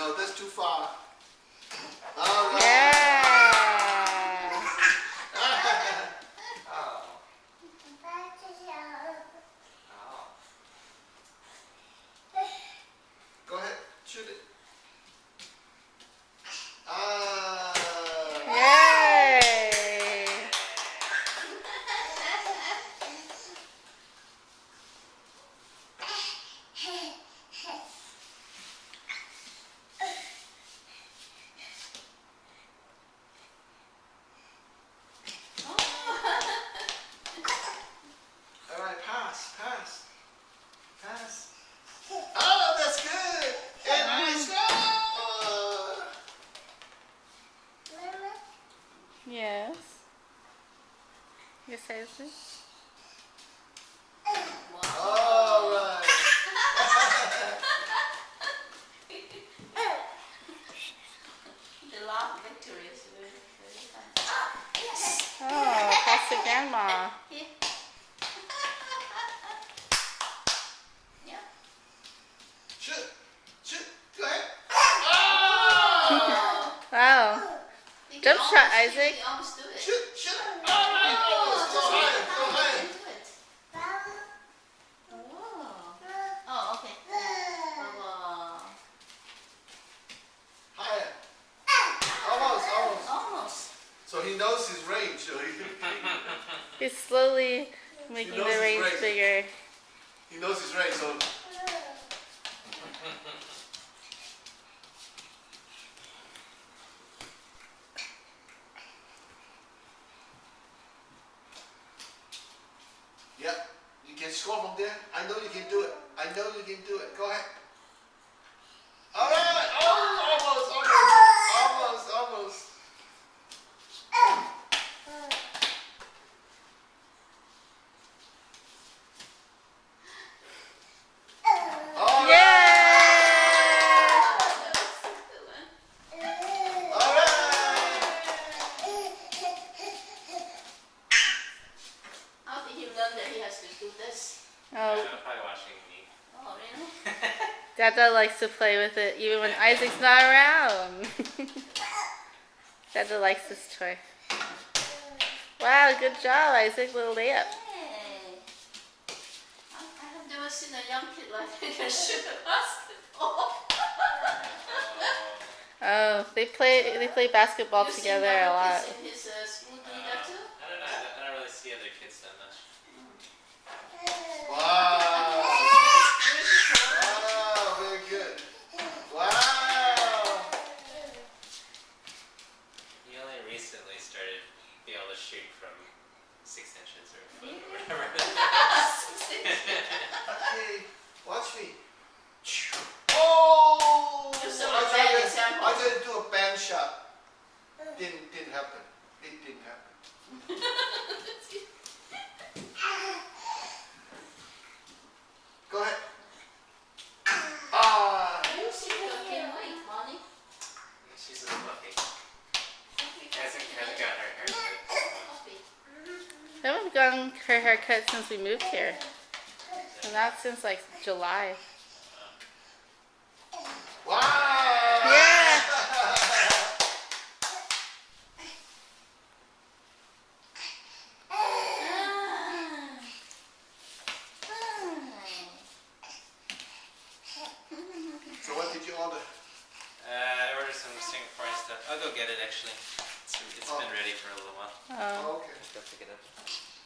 No, that's too far. All right. Yeah. Oh. Oh. Go ahead, shoot it. Ah. Yay. All right, pass. Oh, that's good. And nice. Oh. Yes. Yes, Isaac. All right. The last victory is very fun. Oh, that's the grandma. Yeah. Shoot. Go ahead. Oh. Wow. You can Jump shot, almost- Isaac. You almost do it. Shoot. Oh, Oh, go higher. do it. Oh. Oh, okay. Higher. Almost. So he knows his range. So He's slowly making knows the his range range. bigger. he knows his range. So yep, you can score from there. I know you can do it. Go ahead. All right. Oh, almost. All Yeah. right. How did he learn that he has to do this? Oh, Probably watching me. Oh, really? Dada likes to play with it even when Isaac's not around. Dada likes this toy. Wow, good job, Isaac. Little layup. Hey. I have never seen a young kid like that can shoot a basketball. Oh, they play basketball You see together other a lot. kids in his school doing that too? I don't know. I don't really see other kids that much. Wow. Very good. Wow. He only recently started being able to shoot from 6 inches or a foot or whatever. Okay, watch me. Oh! You saw a bad example. I tried to do a band shot. Didn't happen. It didn't happen. Go ahead. Ah! You see her gain weight, Molly. She's a fluffy. Hasn't gotten her haircut. Coffee. I haven't gotten her haircut since we moved here. And not since like July. Wow! Yeah. So what did you order? I ordered some Singaporean stuff. I'll go get it actually. It's been ready for a little while. Oh. Okay. Go pick it up.